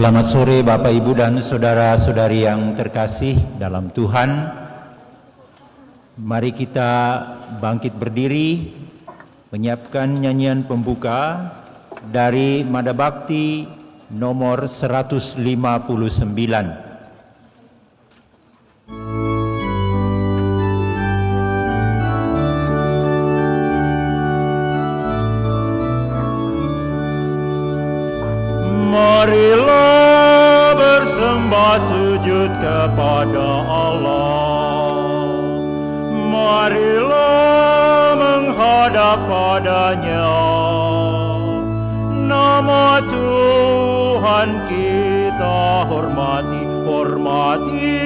Selamat sore Bapak Ibu dan saudara-saudari yang terkasih dalam Tuhan. Mari kita bangkit berdiri, menyiapkan nyanyian pembuka dari Mada Bakti nomor 159. Marilah bersembah sujud kepada Allah. Marilah menghadap padanya. Nama Tuhan kita hormati, hormati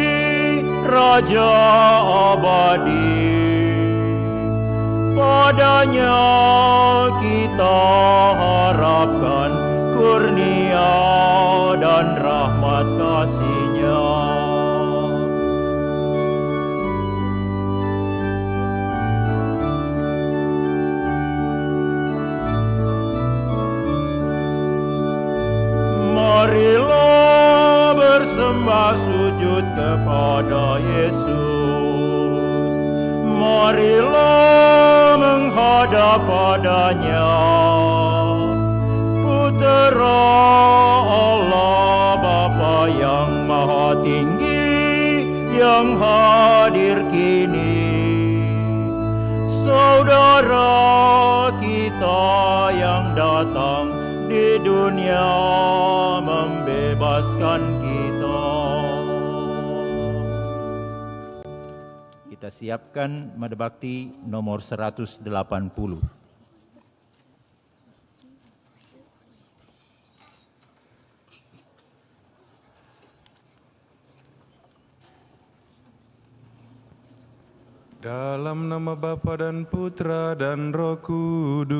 Raja abadi. Padanya kita harapkan kurnia dan rahmat kasih-Nya. Marilah bersembah sujud kepada Yesus. Marilah menghadap padanya. Putra Allah Bapa yang Maha Tinggi yang hadir kini, saudara kita yang datang di dunia membebaskan kita. Kita siapkan Mada Bakti nomor 180. Dalam nama Bapa dan Putra dan Roh Kudus.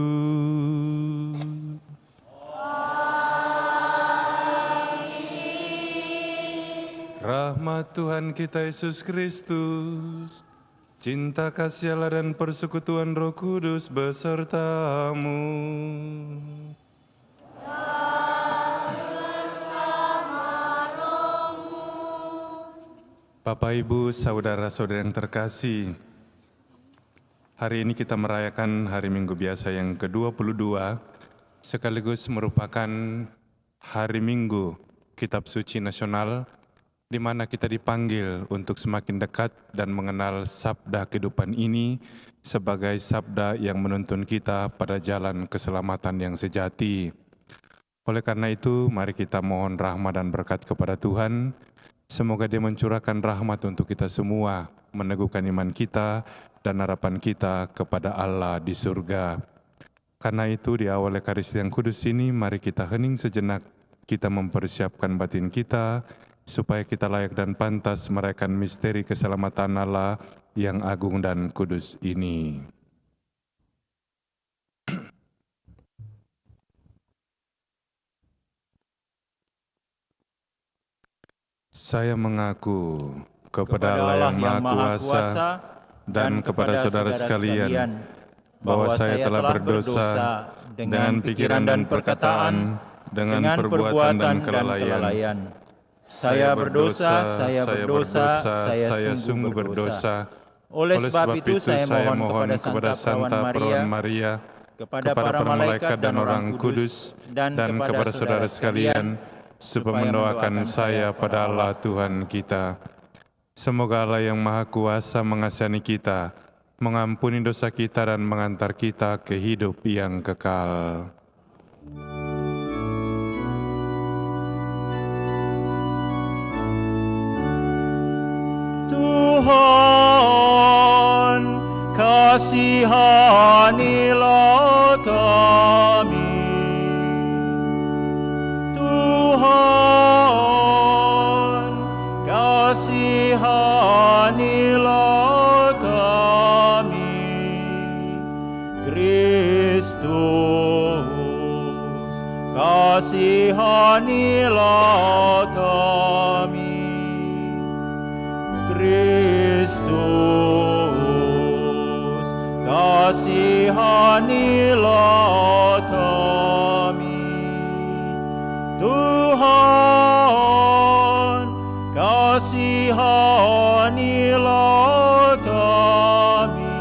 Rahmat Tuhan kita Yesus Kristus, cinta kasih Allah dan persekutuan Roh Kudus besertamu. Bapak, Ibu, saudara-saudara yang terkasih, hari ini kita merayakan hari Minggu Biasa yang ke-22, sekaligus merupakan hari Minggu Kitab Suci Nasional, di mana kita dipanggil untuk semakin dekat dan mengenal sabda kehidupan ini sebagai sabda yang menuntun kita pada jalan keselamatan yang sejati. Oleh karena itu, mari kita mohon rahmat dan berkat kepada Tuhan. Semoga Dia mencurahkan rahmat untuk kita semua, meneguhkan iman kita dan harapan kita kepada Allah di surga. Karena itu, di awal Ekaristi yang kudus ini, mari kita hening sejenak, kita mempersiapkan batin kita, supaya kita layak dan pantas merayakan misteri keselamatan Allah yang agung dan kudus ini. Saya mengaku kepada Allah yang Maha Kuasa dan kepada saudara sekalian bahwa saya telah berdosa dengan pikiran dan perkataan, dengan perbuatan dan kelalaian. Saya berdosa, saya sungguh berdosa. Oleh sebab itu saya mohon kepada Santa Perawan Maria, kepada para malaikat dan orang kudus, dan kepada saudara sekalian, supaya mendoakan saya pada Allah Tuhan kita. Semoga Allah yang Maha Kuasa mengasihani kita, mengampuni dosa kita dan mengantar kita ke hidup yang kekal. Tuhan, kasihanilah kami. Tuhan, kasihanilah kami. Kristus, kasihanilah kami. Kristus, kasihanilah kami. Tuhan, kasihanilah kami.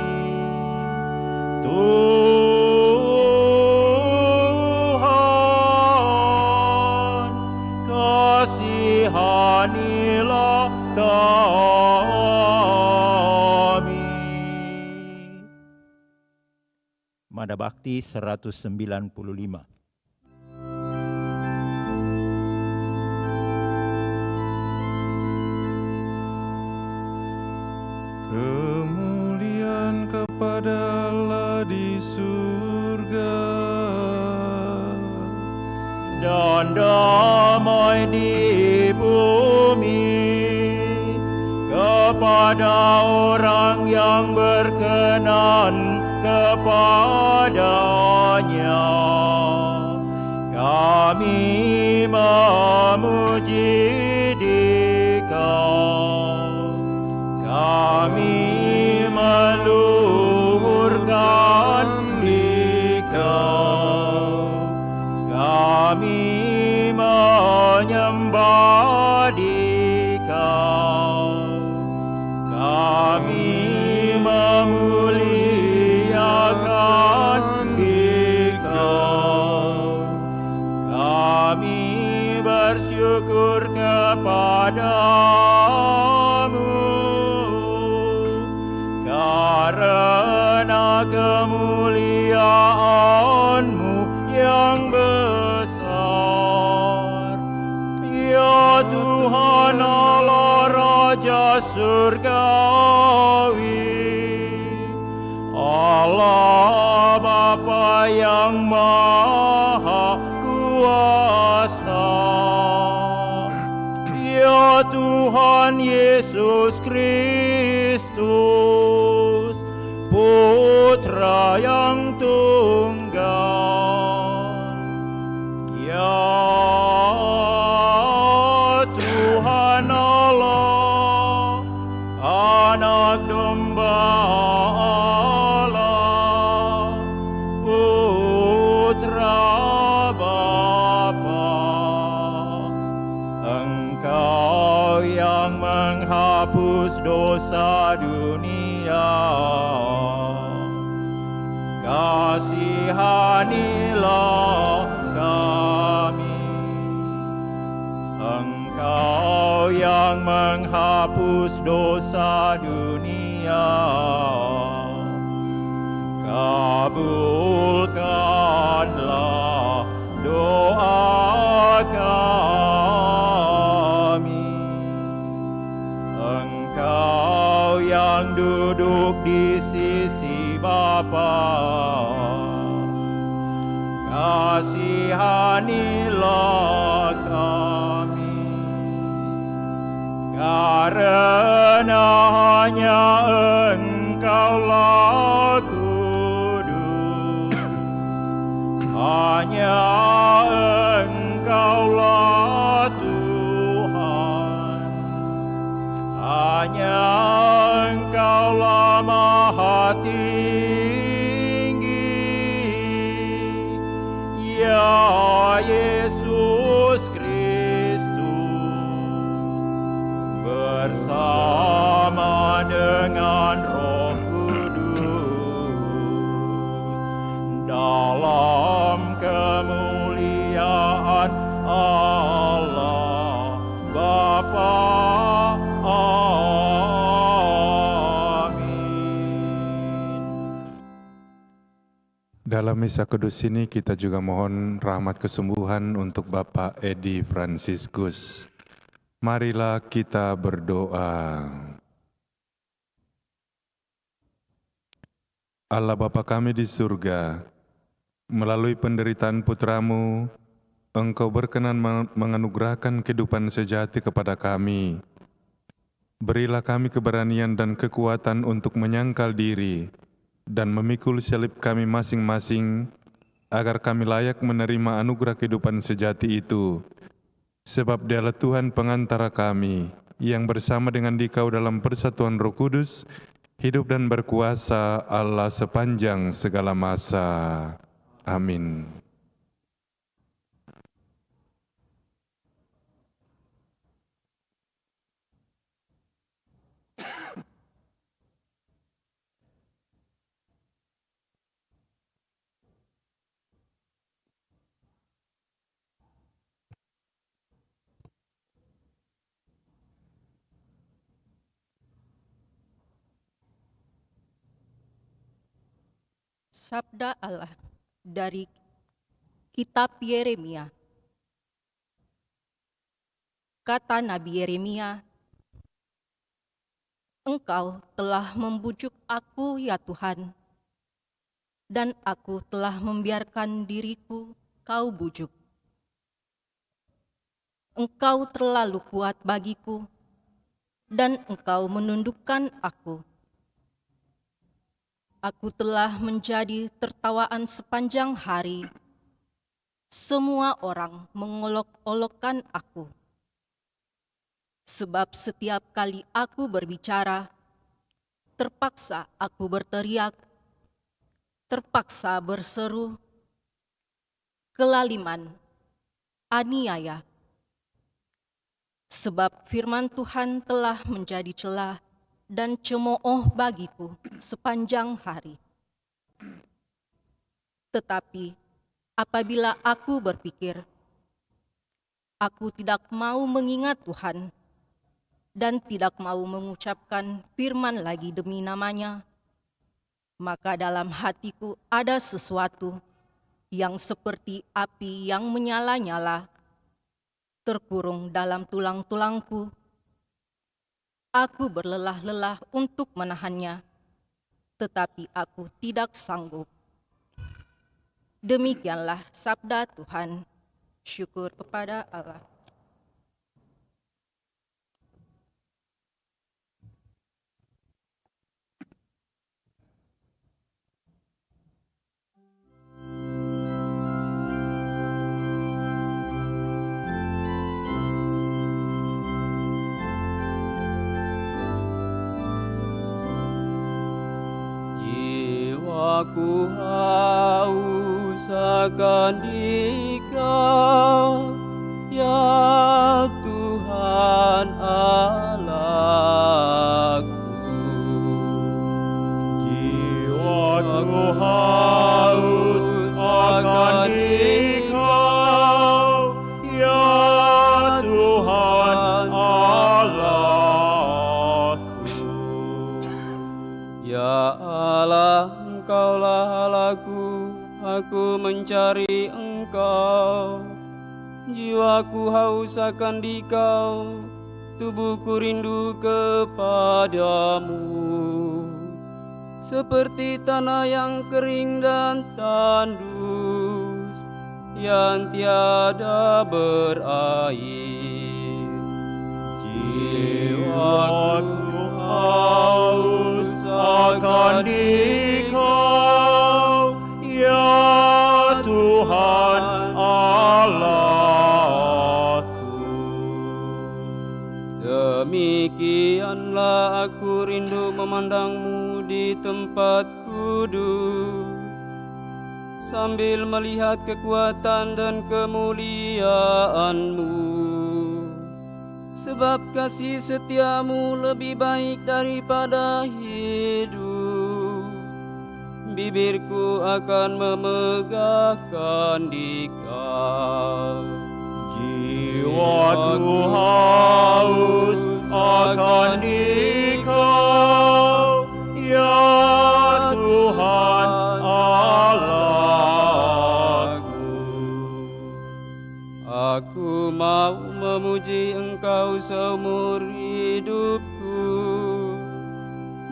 Tuhan, kasihanilah kami. Mada Bakti 195. Kemuliaan kepada Allah di surga Dan damai di bumi kepada orang yang berkenan kepadanya. Kami memuji Dikau, kami meluhurkan Dikau, kami menyembah Dikau, kami memuliakan Dikau, kami bersyukur kepadamu karena kemuliaan-Mu yang besar. Ya Tuhan Allah Raja Surgawi, Allah Bapa yang Maha Kuasa, ya Tuhan Yesus Kristus, Putra yang tunggal, ya Tuhan Allah, Anak Domba Allah, Putra Bapa, Engkau yang menghapus dosa dunia, kasihanilah kami. Engkau yang menghapus dosa dunia, kabulkanlah doa kami. Engkau yang duduk di sisi Bapa, kasihanilah kami. Karena hanya Engkaulah kudus, hanya Engkaulah Tuhan, hanya Engkaulah Maha Tinggi, ya Yesus bersama dengan Roh Kudus dalam kemuliaan Allah Bapa. Amin. Dalam misa kudus ini kita juga mohon rahmat kesembuhan untuk Bapak Edi Fransiskus. Marilah kita berdoa. Allah Bapa kami di surga, melalui penderitaan putra-Mu, Engkau berkenan menganugerahkan kehidupan sejati kepada kami. Berilah kami keberanian dan kekuatan untuk menyangkal diri dan memikul salib kami masing-masing, agar kami layak menerima anugerah kehidupan sejati itu. Sebab Dialah Tuhan pengantara kami, yang bersama dengan Dikau dalam persatuan Roh Kudus, hidup dan berkuasa Allah sepanjang segala masa. Amin. Sabda Allah dari Kitab Yeremia. Kata Nabi Yeremia, Engkau telah membujuk aku ya Tuhan, dan aku telah membiarkan diriku kau bujuk. Engkau terlalu kuat bagiku, dan engkau menundukkan aku. Aku telah menjadi tertawaan sepanjang hari. Semua orang mengolok-olokkan aku. Sebab setiap kali aku berbicara, terpaksa aku berteriak, terpaksa berseru, kelaliman, aniaya. Sebab firman Tuhan telah menjadi celah dan cemooh bagiku sepanjang hari. Tetapi apabila aku berpikir, aku tidak mau mengingat Tuhan dan tidak mau mengucapkan firman lagi demi namanya, maka dalam hatiku ada sesuatu yang seperti api yang menyala-nyala, terkurung dalam tulang-tulangku. Aku berlelah-lelah untuk menahannya, tetapi aku tidak sanggup. Demikianlah sabda Tuhan. Syukur kepada Allah. Jiwaku haus akan Dikau, ya Tuhan Allahku. Jiwaku haus akan Dikau, ya Tuhan Allahku. Ya Allah, Engkaulah Allahku, aku mencari Engkau. Jiwaku haus akan Dikau, tubuhku rindu kepadamu. Seperti tanah yang kering dan tandus, yang tiada berair. Jiwaku haus akan Dikau, ya Tuhan Allahku. Demikianlah aku rindu memandangmu di tempat kudus, sambil melihat kekuatan dan kemuliaan-Mu. Sebab kasih setiamu lebih baik daripada hidup. Bibirku akan memegahkan Dikau. Jiwaku haus akan Dikau, ya Tuhan Allahku. Aku mau memuji Engkau seumur hidupku,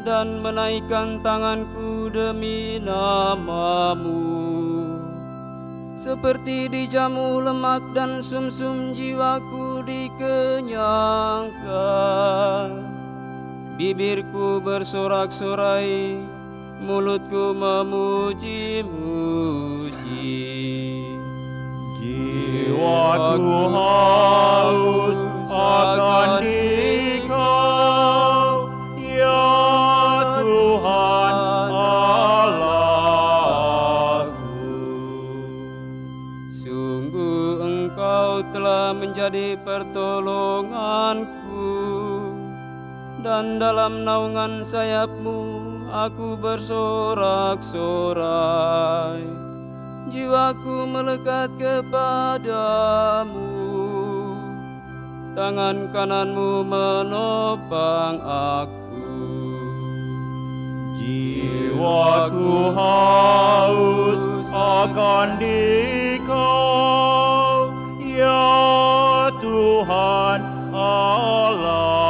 dan menaikkan tanganku demi nama-Mu. Seperti dijamu lemak dan sumsum jiwaku dikenyangkan. Bibirku bersorak-sorai, mulutku memuji-muji. Jiwaku haus akan Dikau, ya Tuhan Allahku. Sungguh Engkau telah menjadi pertolonganku, dan dalam naungan sayap-Mu aku bersorak-sorai. Jiwaku melekat kepadamu, tangan kanan-Mu menopang aku. Jiwaku haus akan Dikau, ya Tuhan Allahku.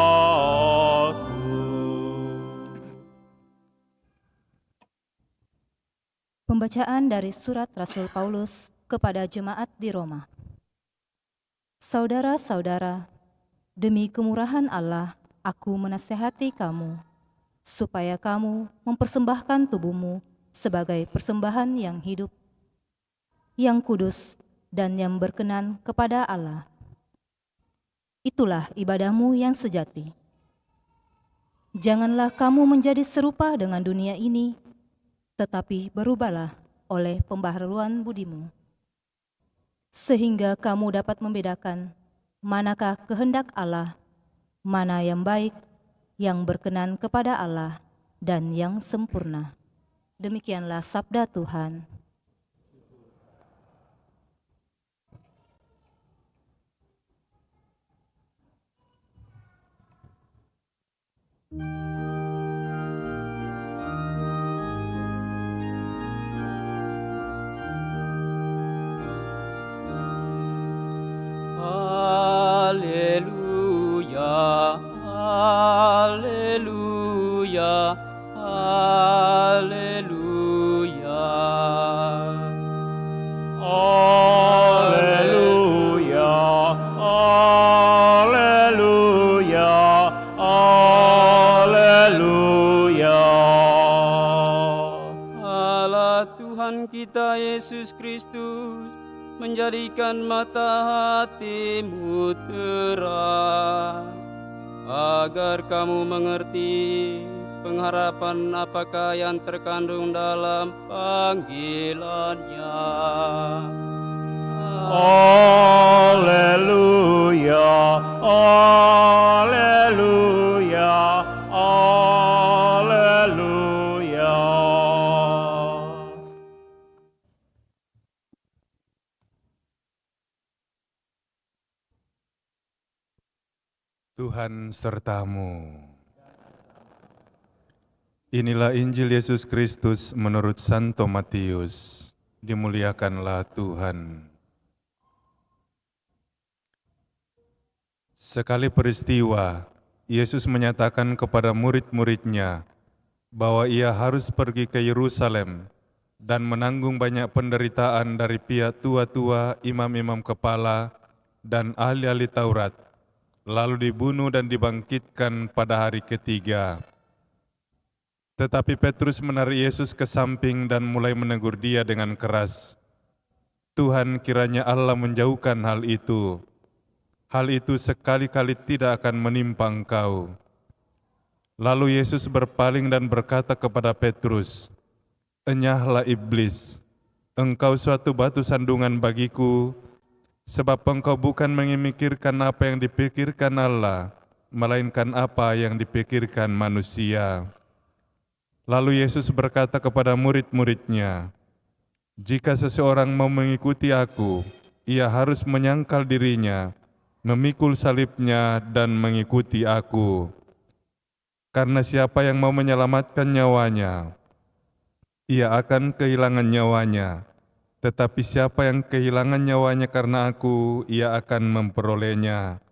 Pembacaan dari surat Rasul Paulus kepada jemaat di Roma. Saudara-saudara, demi kemurahan Allah, aku menasihati kamu, supaya kamu mempersembahkan tubuhmu sebagai persembahan yang hidup, yang kudus, dan yang berkenan kepada Allah. Itulah ibadahmu yang sejati. Janganlah kamu menjadi serupa dengan dunia ini, tetapi berubahlah oleh pembaharuan budimu, sehingga kamu dapat membedakan manakah kehendak Allah, mana yang baik, yang berkenan kepada Allah, dan yang sempurna. Demikianlah sabda Tuhan. Haleluya, haleluya, haleluya. Haleluya, haleluya, haleluya. Allah Tuhan kita Yesus Kristus menjadikan mata hatimu terang, agar kamu mengerti pengharapan apakah yang terkandung dalam panggilannya. Haleluya, haleluya, haleluya. Tuhan sertamu. Inilah Injil Yesus Kristus menurut Santo Matius. Dimuliakanlah Tuhan. Sekali peristiwa, Yesus menyatakan kepada murid-muridnya bahwa ia harus pergi ke Yerusalem dan menanggung banyak penderitaan dari pihak tua-tua, imam-imam kepala, dan ahli-ahli Taurat, lalu dibunuh dan dibangkitkan pada hari ketiga. Tetapi Petrus menarik Yesus ke samping dan mulai menegur dia dengan keras. Tuhan, kiranya Allah menjauhkan hal itu. Hal itu sekali-kali tidak akan menimpa engkau. Lalu Yesus berpaling dan berkata kepada Petrus, "Enyahlah iblis, engkau suatu batu sandungan bagiku, sebab engkau bukan memikirkan apa yang dipikirkan Allah, melainkan apa yang dipikirkan manusia." Lalu Yesus berkata kepada murid-muridnya, "Jika seseorang mau mengikuti aku, ia harus menyangkal dirinya, memikul salibnya, dan mengikuti aku. Karena siapa yang mau menyelamatkan nyawanya, ia akan kehilangan nyawanya. Tetapi siapa yang kehilangan nyawanya karena aku, ia akan memperolehnya.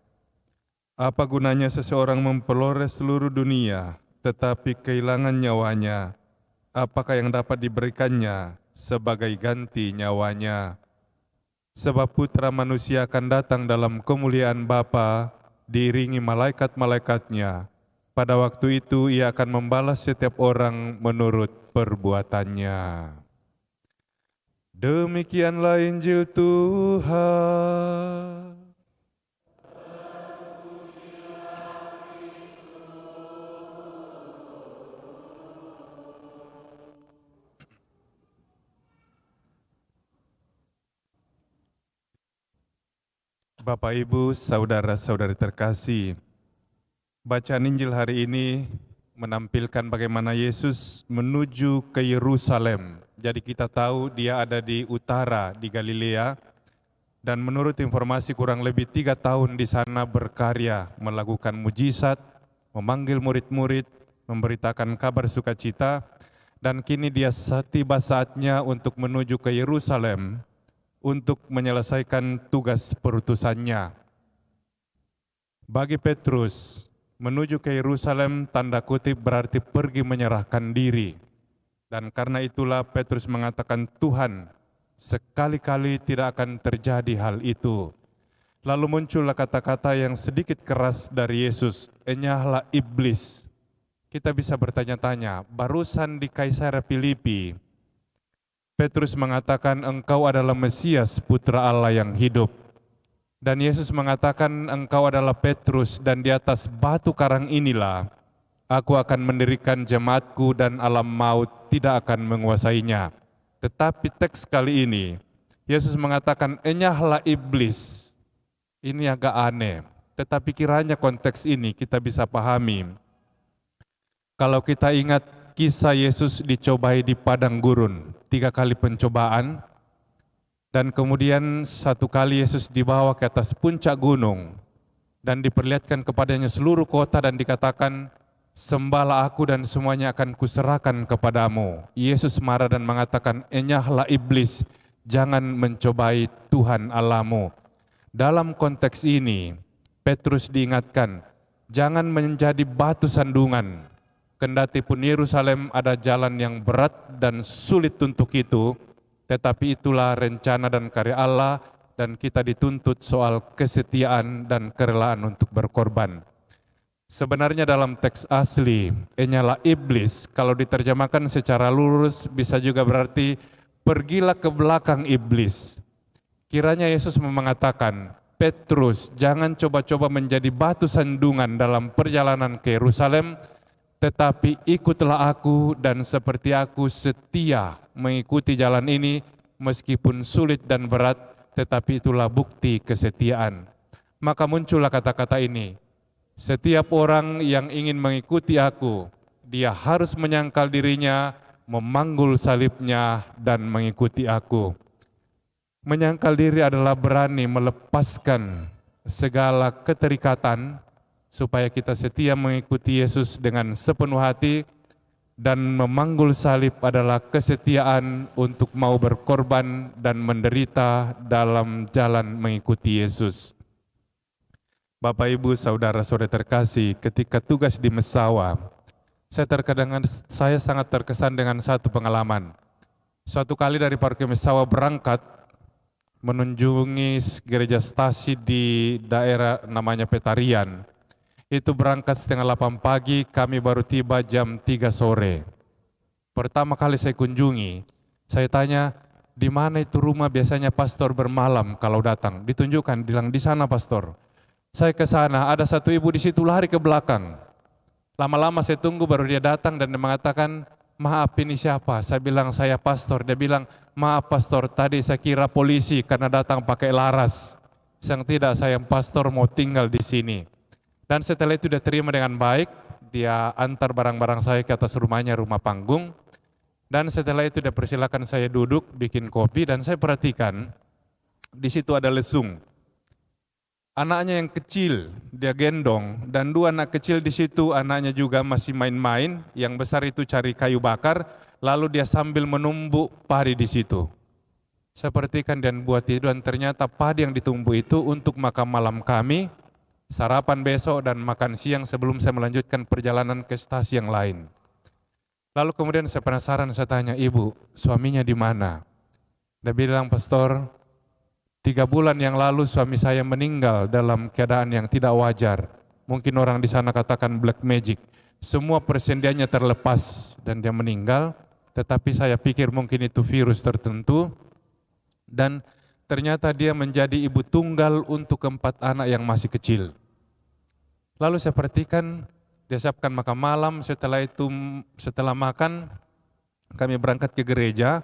Apa gunanya seseorang memperoleh seluruh dunia, tetapi kehilangan nyawanya? Apakah yang dapat diberikannya sebagai ganti nyawanya? Sebab Putra Manusia akan datang dalam kemuliaan Bapa, diiringi malaikat-malaikatnya. Pada waktu itu ia akan membalas setiap orang menurut perbuatannya." Demikianlah Injil Tuhan. Bapak, Ibu, saudara-saudari terkasih, bacaan Injil hari ini menampilkan bagaimana Yesus menuju ke Yerusalem. Jadi kita tahu dia ada di utara, di Galilea, dan menurut informasi kurang lebih 3 tahun di sana berkarya, melakukan mujizat, memanggil murid-murid, memberitakan kabar sukacita, Dan kini dia tiba saatnya untuk menuju ke Yerusalem untuk menyelesaikan tugas perutusannya. Bagi Petrus, menuju ke Yerusalem tanda kutip berarti pergi menyerahkan diri. Dan karena itulah Petrus mengatakan, Tuhan, sekali-kali tidak akan terjadi hal itu. Lalu muncullah kata-kata yang sedikit keras dari Yesus, enyahlah iblis. Kita bisa bertanya-tanya, barusan di Kaisarea Filipi, Petrus mengatakan engkau adalah Mesias, putra Allah yang hidup. Dan Yesus mengatakan engkau adalah Petrus dan di atas batu karang inilah aku akan mendirikan jemaatku dan alam maut tidak akan menguasainya. Tetapi teks kali ini, Yesus mengatakan enyahlah iblis. Ini agak aneh, tetapi kiranya konteks ini kita bisa pahami. Kalau kita ingat kisah Yesus dicobai di padang gurun, 3 kali pencobaan, dan kemudian 1 kali Yesus dibawa ke atas puncak gunung, dan diperlihatkan kepadanya seluruh kota dan dikatakan, sembahlah aku dan semuanya akan kuserahkan kepadamu. Yesus marah dan mengatakan, enyahlah iblis, jangan mencobai Tuhan Allahmu. Dalam konteks ini, Petrus diingatkan, jangan menjadi batu sandungan. Kendati pun Yerusalem ada jalan yang berat dan sulit untuk itu, tetapi itulah rencana dan karya Allah dan kita dituntut soal kesetiaan dan kerelaan untuk berkorban. Sebenarnya dalam teks asli, enyahlah iblis, kalau diterjemahkan secara lurus bisa juga berarti pergilah ke belakang iblis. Kiranya Yesus mengatakan, Petrus, jangan coba-coba menjadi batu sandungan dalam perjalanan ke Yerusalem, tetapi ikutlah aku dan seperti aku setia mengikuti jalan ini meskipun sulit dan berat, tetapi itulah bukti kesetiaan. Maka muncullah kata-kata ini, setiap orang yang ingin mengikuti aku, dia harus menyangkal dirinya, memanggul salibnya dan mengikuti aku. Menyangkal diri adalah berani melepaskan segala keterikatan supaya kita setia mengikuti Yesus dengan sepenuh hati, dan memanggul salib adalah kesetiaan untuk mau berkorban dan menderita dalam jalan mengikuti Yesus. Bapak, Ibu, saudara-saudara terkasih, ketika tugas di Mesawa, saya sangat terkesan dengan satu pengalaman. Suatu kali dari Paroki Mesawa berangkat menunjungi gereja stasi di daerah namanya Petarian. Itu berangkat setengah 8 pagi, kami baru tiba jam 3 sore. Pertama kali saya kunjungi, saya tanya, di mana itu rumah biasanya pastor bermalam kalau datang? Ditunjukkan, bilang di sana pastor. Saya ke sana, ada satu ibu di situ lari ke belakang. Lama-lama saya tunggu baru dia datang dan dia mengatakan, maaf ini siapa? Saya bilang saya pastor. Dia bilang, maaf pastor, tadi saya kira polisi karena datang pakai laras. Yang tidak, saya pastor mau tinggal di sini. Dan setelah itu dia terima dengan baik, dia antar barang-barang saya ke atas rumahnya, rumah panggung. Dan setelah itu dia persilakan saya duduk, bikin kopi, dan saya perhatikan, di situ ada lesung. Anaknya yang kecil, dia gendong, dan 2 anak kecil di situ, anaknya juga masih main-main, yang besar itu cari kayu bakar, lalu dia sambil menumbuk padi di situ. Saya perhatikan dan buat itu, dan ternyata padi yang ditumbuk itu untuk makan malam kami, sarapan besok dan makan siang sebelum saya melanjutkan perjalanan ke stasi yang lain. Lalu kemudian saya penasaran, saya tanya, ibu, suaminya di mana? Dia bilang, pastor, 3 bulan yang lalu suami saya meninggal dalam keadaan yang tidak wajar. Mungkin orang di sana katakan black magic. Semua persendiannya terlepas dan dia meninggal, tetapi saya pikir mungkin itu virus tertentu. Dan ternyata dia menjadi ibu tunggal untuk 4 anak yang masih kecil. Lalu saya perhatikan, dia siapkan makan malam, setelah makan, kami berangkat ke gereja,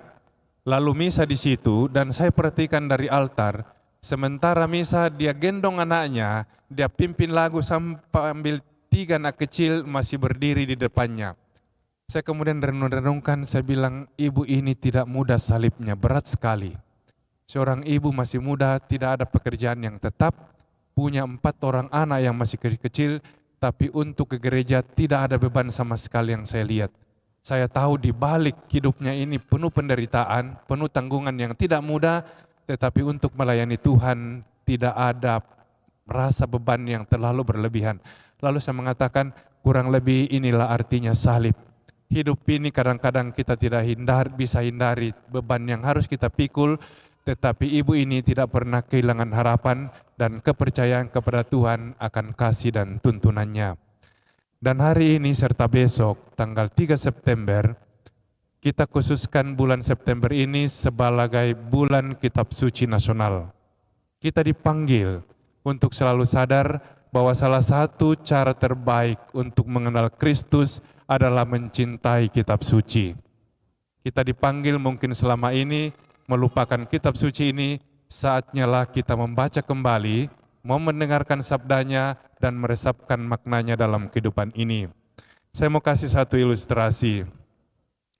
lalu misa di situ, dan saya perhatikan dari altar, sementara misa dia gendong anaknya, dia pimpin lagu sampai ambil 3 anak kecil masih berdiri di depannya. Saya kemudian renung-renungkan, saya bilang, ibu ini tidak mudah salibnya, berat sekali. Seorang ibu masih muda, tidak ada pekerjaan yang tetap, punya 4 orang anak yang masih kecil, tapi untuk ke gereja tidak ada beban sama sekali yang saya lihat. Saya tahu di balik hidupnya ini penuh penderitaan, penuh tanggungan yang tidak mudah, tetapi untuk melayani Tuhan tidak ada rasa beban yang terlalu berlebihan. Lalu saya mengatakan, kurang lebih inilah artinya salib. Hidup ini kadang-kadang kita tidak bisa hindari beban yang harus kita pikul, tetapi ibu ini tidak pernah kehilangan harapan dan kepercayaan kepada Tuhan akan kasih dan tuntunannya. Dan hari ini serta besok, tanggal 3 September, kita khususkan bulan September ini sebagai bulan Kitab Suci Nasional. Kita dipanggil untuk selalu sadar bahwa salah satu cara terbaik untuk mengenal Kristus adalah mencintai kitab suci. Kita dipanggil mungkin selama ini melupakan kitab suci ini, saatnya lah kita membaca kembali, mau mendengarkan sabdanya dan meresapkan maknanya dalam kehidupan ini. Saya mau kasih satu ilustrasi.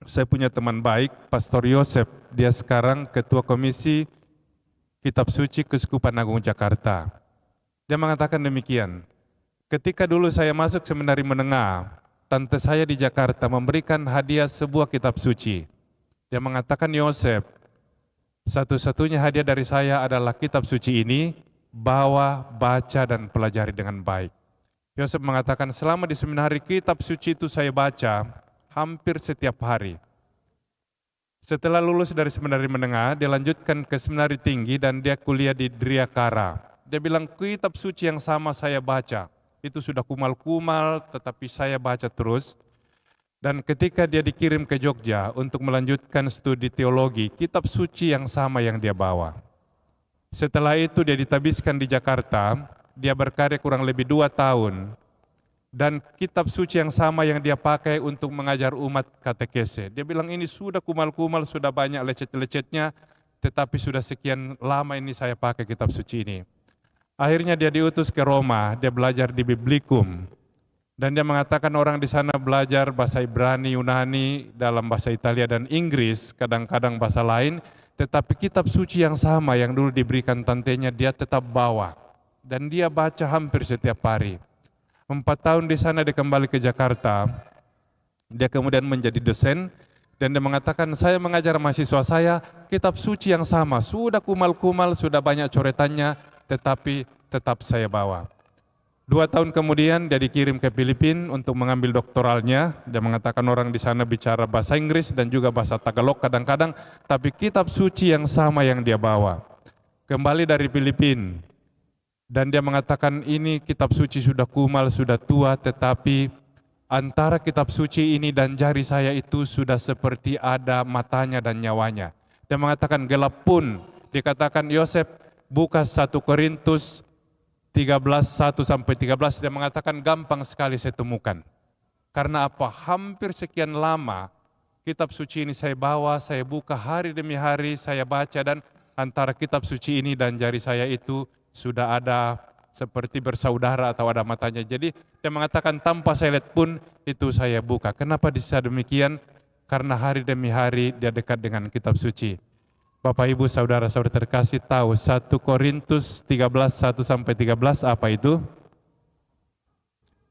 Saya punya teman baik, Pastor Yosef, dia sekarang Ketua Komisi Kitab Suci Keuskupan Agung Jakarta. Dia mengatakan demikian, ketika dulu saya masuk seminari menengah, tante saya di Jakarta memberikan hadiah sebuah kitab suci. Dia mengatakan, Yosef, satu-satunya hadiah dari saya adalah kitab suci ini, bawa, baca, dan pelajari dengan baik. Yosef mengatakan, selama di seminari kitab suci itu saya baca hampir setiap hari. Setelah lulus dari seminari menengah, dia lanjutkan ke seminari tinggi dan dia kuliah di Driakara. Dia bilang, kitab suci yang sama saya baca. Itu sudah kumal-kumal, tetapi saya baca terus. Dan ketika dia dikirim ke Jogja untuk melanjutkan studi teologi, kitab suci yang sama yang dia bawa. Setelah itu dia ditabiskan di Jakarta, dia berkarya kurang lebih 2 tahun. Dan kitab suci yang sama yang dia pakai untuk mengajar umat katekese. Dia bilang ini sudah kumal-kumal, sudah banyak lecet-lecetnya, tetapi sudah sekian lama ini saya pakai kitab suci ini. Akhirnya dia diutus ke Roma, dia belajar di Biblikum. Dan dia mengatakan orang di sana belajar bahasa Ibrani, Yunani, dalam bahasa Italia dan Inggris, kadang-kadang bahasa lain, tetapi kitab suci yang sama yang dulu diberikan tantenya dia tetap bawa. Dan dia baca hampir setiap hari. 4 tahun di sana dia kembali ke Jakarta, dia kemudian menjadi dosen, dan dia mengatakan saya mengajar mahasiswa saya, kitab suci yang sama, sudah kumal-kumal, sudah banyak coretannya, tetapi tetap saya bawa. 2 tahun kemudian dia dikirim ke Filipina untuk mengambil doktoralnya. Dia mengatakan orang di sana bicara bahasa Inggris dan juga bahasa Tagalog kadang-kadang, tapi kitab suci yang sama yang dia bawa. Kembali dari Filipina, dan dia mengatakan ini kitab suci sudah kumal, sudah tua, tetapi antara kitab suci ini dan jari saya itu sudah seperti ada matanya dan nyawanya. Dia mengatakan gelap pun, dikatakan Yosef, buka 1 Korintus 13:1-13, dia mengatakan gampang sekali saya temukan. Karena apa? Hampir sekian lama kitab suci ini saya bawa, saya buka hari demi hari, saya baca, dan antara kitab suci ini dan jari saya itu sudah ada seperti bersaudara atau ada matanya. Jadi dia mengatakan tanpa saya lihat pun itu saya buka. Kenapa bisa demikian? Karena hari demi hari dia dekat dengan kitab suci. Bapak Ibu saudara-saudara terkasih tahu 1 Korintus 13:1-13 apa itu?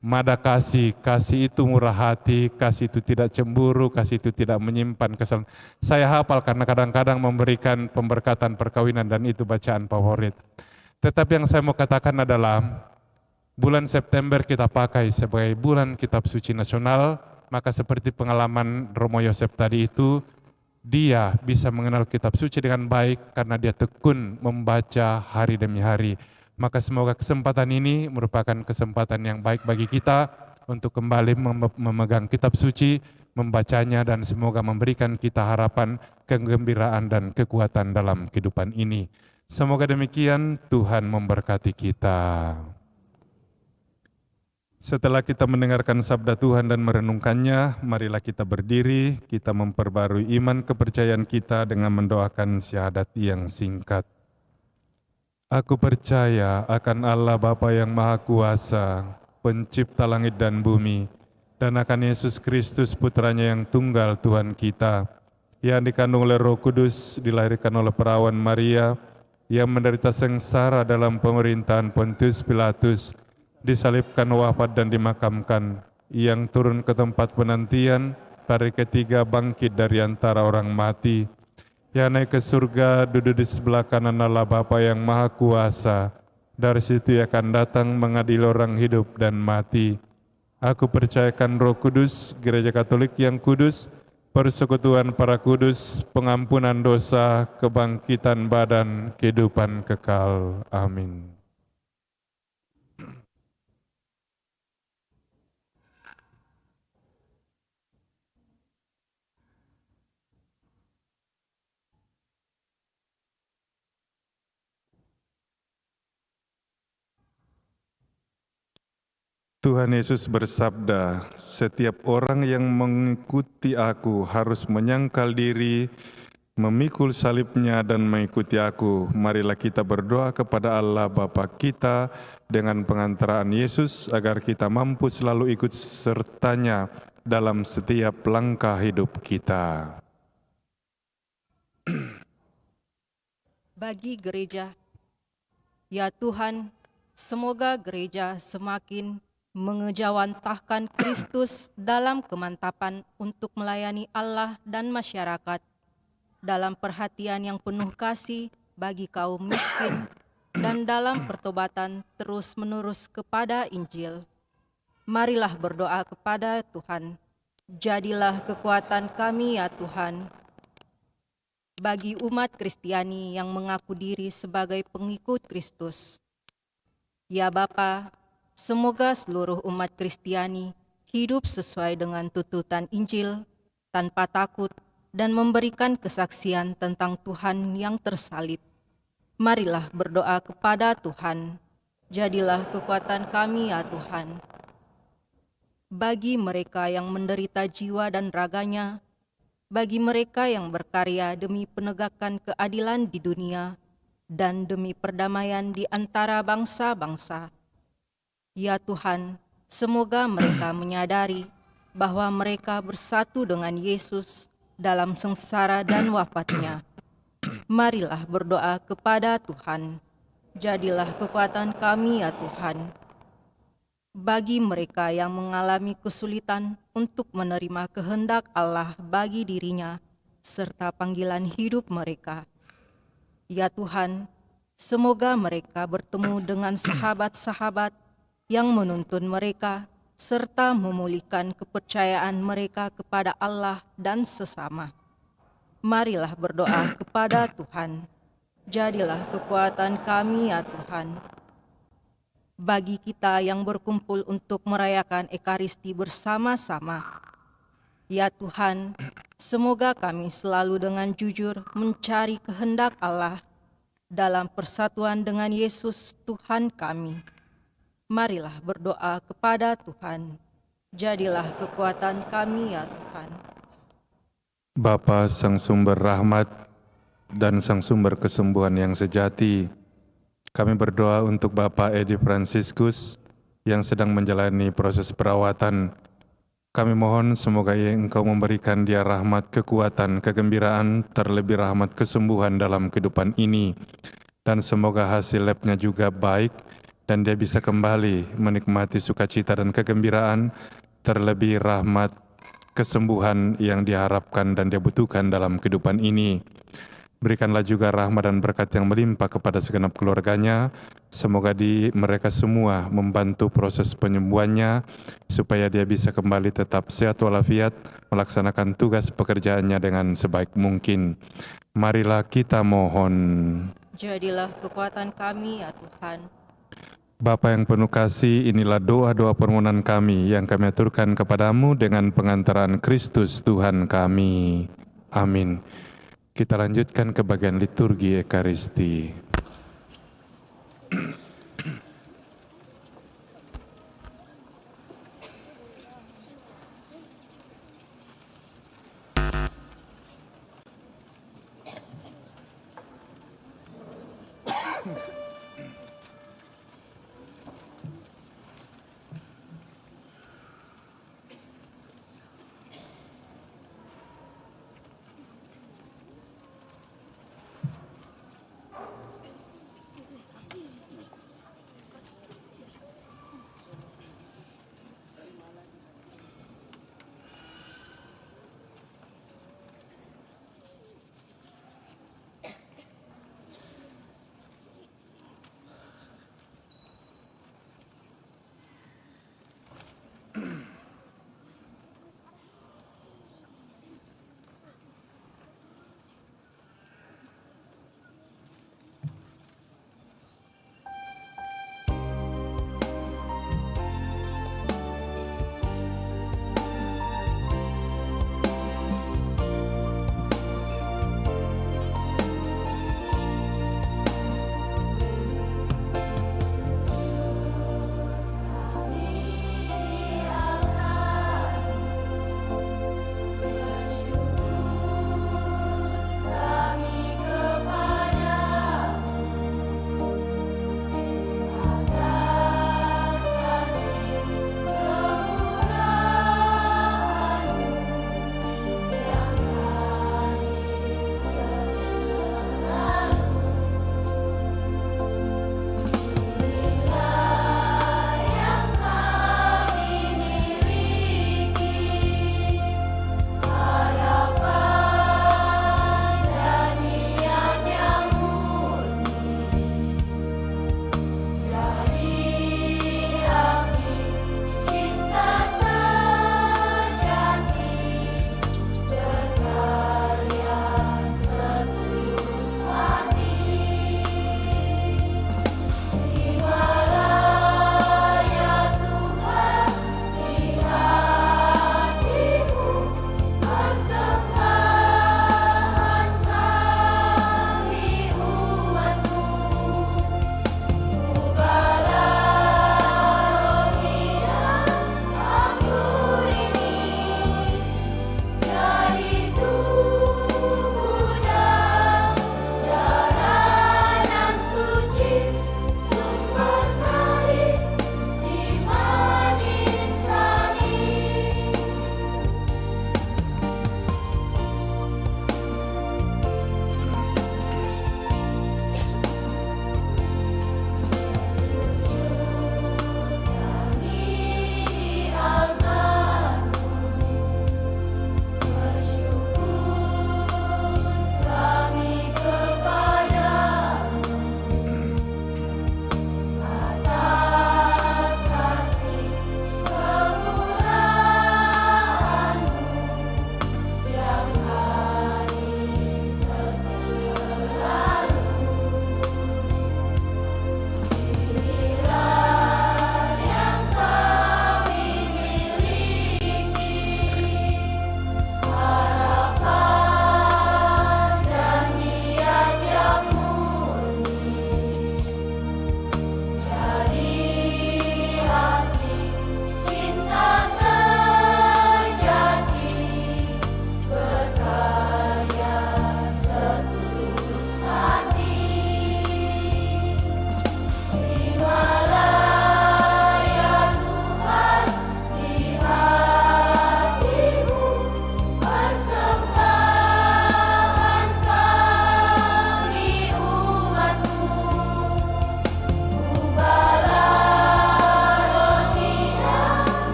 Mada kasih, kasih itu murah hati, kasih itu tidak cemburu, kasih itu tidak menyimpan kesalahan. Saya hafal karena kadang-kadang memberikan pemberkatan perkawinan dan itu bacaan favorit. Tetapi yang saya mau katakan adalah bulan September kita pakai sebagai bulan kitab suci nasional, maka seperti pengalaman Romo Yosef tadi itu, dia bisa mengenal kitab suci dengan baik karena dia tekun membaca hari demi hari. Maka semoga kesempatan ini merupakan kesempatan yang baik bagi kita untuk kembali memegang kitab suci, membacanya, dan semoga memberikan kita harapan, kegembiraan, dan kekuatan dalam kehidupan ini. Semoga demikian, Tuhan memberkati kita. Setelah kita mendengarkan sabda Tuhan dan merenungkannya, marilah kita berdiri, kita memperbarui iman kepercayaan kita dengan mendoakan syahadat yang singkat. Aku percaya akan Allah Bapa yang Maha Kuasa, pencipta langit dan bumi, dan akan Yesus Kristus Putranya yang tunggal Tuhan kita, yang dikandung oleh Roh Kudus, dilahirkan oleh perawan Maria, yang menderita sengsara dalam pemerintahan Pontius Pilatus, disalibkan, wafat, dan dimakamkan, yang turun ke tempat penantian, hari ketiga bangkit dari antara orang mati. Ia naik ke surga, duduk di sebelah kanan Allah Bapa yang Maha Kuasa. Dari situ ia akan datang mengadili orang hidup dan mati. Aku percayakan Roh Kudus, Gereja Katolik yang kudus, persekutuan para kudus, pengampunan dosa, kebangkitan badan, kehidupan kekal. Amin. Tuhan Yesus bersabda, "Setiap orang yang mengikuti aku harus menyangkal diri, memikul salibnya dan mengikuti aku." Marilah kita berdoa kepada Allah Bapa kita dengan pengantaraan Yesus agar kita mampu selalu ikut sertanya dalam setiap langkah hidup kita. Bagi gereja, ya Tuhan, semoga gereja semakin mengejawantahkan Kristus dalam kemantapan untuk melayani Allah dan masyarakat, dalam perhatian yang penuh kasih bagi kaum miskin, dan dalam pertobatan terus-menerus kepada Injil. Marilah berdoa kepada Tuhan. Jadilah kekuatan kami ya Tuhan. Bagi umat Kristiani yang mengaku diri sebagai pengikut Kristus, ya Bapa, semoga seluruh umat Kristiani hidup sesuai dengan tuntutan Injil, tanpa takut, dan memberikan kesaksian tentang Tuhan yang tersalib. Marilah berdoa kepada Tuhan. Jadilah kekuatan kami ya Tuhan. Bagi mereka yang menderita jiwa dan raganya, bagi mereka yang berkarya demi penegakan keadilan di dunia, dan demi perdamaian di antara bangsa-bangsa, ya Tuhan, semoga mereka menyadari bahwa mereka bersatu dengan Yesus dalam sengsara dan wafatnya. Marilah berdoa kepada Tuhan. Jadilah kekuatan kami ya Tuhan. Bagi mereka yang mengalami kesulitan untuk menerima kehendak Allah bagi dirinya serta panggilan hidup mereka, ya Tuhan, semoga mereka bertemu dengan sahabat-sahabat yang menuntun mereka serta memulihkan kepercayaan mereka kepada Allah dan sesama. Marilah berdoa kepada Tuhan. Jadilah kekuatan kami ya Tuhan. Bagi kita yang berkumpul untuk merayakan Ekaristi bersama-sama, ya Tuhan, semoga kami selalu dengan jujur mencari kehendak Allah dalam persatuan dengan Yesus Tuhan kami. Marilah berdoa kepada Tuhan. Jadilah kekuatan kami ya Tuhan. Bapa Sang Sumber Rahmat dan Sang Sumber Kesembuhan yang sejati, kami berdoa untuk Bapak Edi Fransiskus yang sedang menjalani proses perawatan. Kami mohon semoga Engkau memberikan dia rahmat, kekuatan, kegembiraan, terlebih rahmat kesembuhan dalam kehidupan ini. Dan semoga hasil labnya juga baik, dan dia bisa kembali menikmati sukacita dan kegembiraan, terlebih rahmat kesembuhan yang diharapkan dan dia butuhkan dalam kehidupan ini. Berikanlah juga rahmat dan berkat yang melimpah kepada segenap keluarganya. Semoga mereka semua membantu proses penyembuhannya, supaya dia bisa kembali tetap sehat walafiat, melaksanakan tugas pekerjaannya dengan sebaik mungkin. Marilah kita mohon. Jadilah kekuatan kami ya Tuhan. Bapa yang penuh kasih, inilah doa-doa permohonan kami yang kami aturkan kepadamu dengan pengantaran Kristus Tuhan kami. Amin. Kita lanjutkan ke bagian liturgi Ekaristi.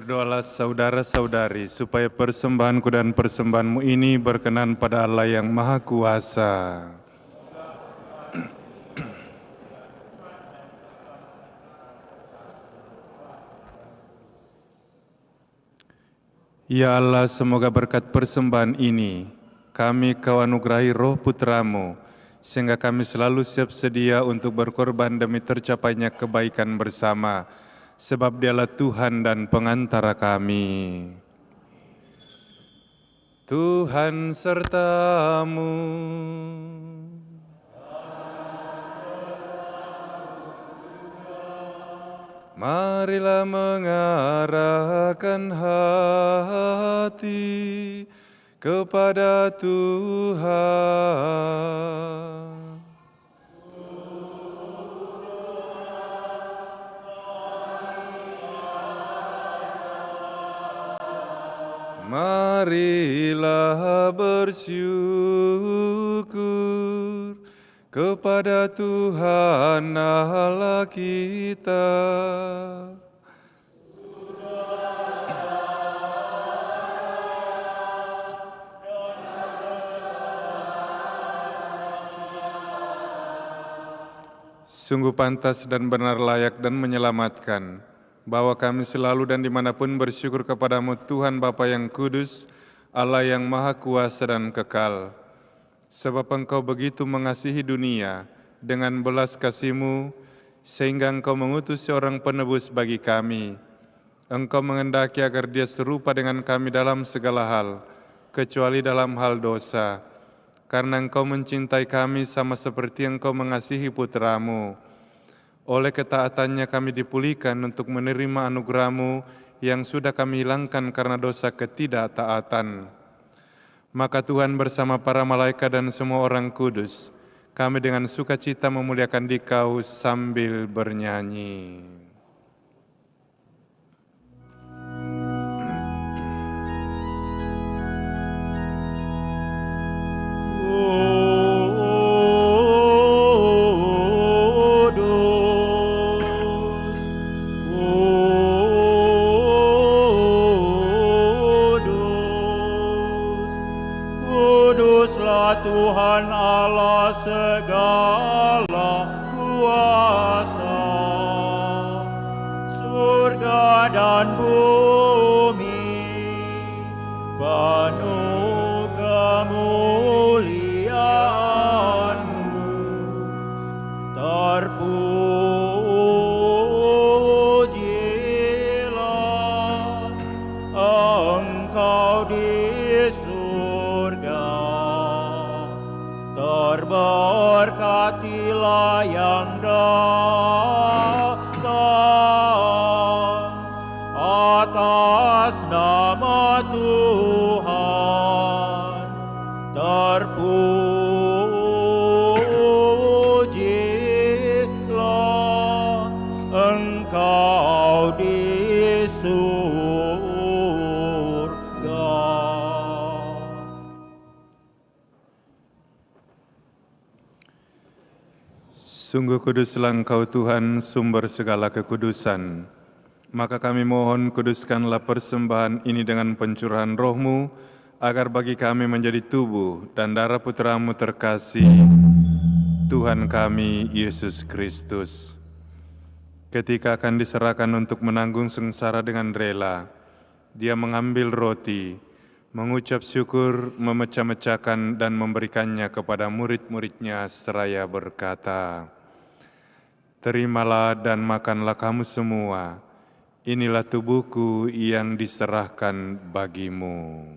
Berdoalah saudara-saudari, supaya persembahanku dan persembahanmu ini berkenan pada Allah yang Maha Kuasa. Ya Allah, semoga berkat persembahan ini, kami Kau anugerahi roh Putramu, sehingga kami selalu siap sedia untuk berkorban demi tercapainya kebaikan bersama, sebab Dialah Tuhan dan pengantara kami. Tuhan sertamu. Marilah mengarahkan hati kepada Tuhan. Marilah bersyukur kepada Tuhan Allah kita. Sungguh pantas dan benar layak dan menyelamatkan, bahwa kami selalu dan dimanapun bersyukur kepadamu Tuhan Bapa yang kudus, Allah yang maha kuasa dan kekal. Sebab Engkau begitu mengasihi dunia dengan belas kasih-Mu, sehingga Engkau mengutus seorang penebus bagi kami. Engkau menghendaki agar dia serupa dengan kami dalam segala hal, kecuali dalam hal dosa. Karena Engkau mencintai kami sama seperti Engkau mengasihi Putra-Mu. Oleh ketaatannya kami dipulihkan untuk menerima anugerah-Mu yang sudah kami hilangkan karena dosa ketidaktaatan. Maka Tuhan bersama para malaikat dan semua orang kudus, kami dengan sukacita memuliakan Dikau sambil bernyanyi. Tuhan Allah segala kuasa, surga dan bumi penuh kemuliaan-Mu. Terpujilah Engkau di surga, terberkatilah yang datang atas nama Tuhan. Terpujilah Engkau di surga. Sungguh kuduslah Engkau Tuhan, sumber segala kekudusan. Maka kami mohon, kuduskanlah persembahan ini dengan pencurahan roh-Mu, agar bagi kami menjadi tubuh dan darah Putra-Mu terkasih, Tuhan kami Yesus Kristus. Ketika akan diserahkan untuk menanggung sengsara dengan rela, Dia mengambil roti, mengucap syukur, memecah-mecahkan dan memberikannya kepada murid-murid-Nya seraya berkata, "Terimalah dan makanlah kamu semua, inilah tubuhku yang diserahkan bagimu."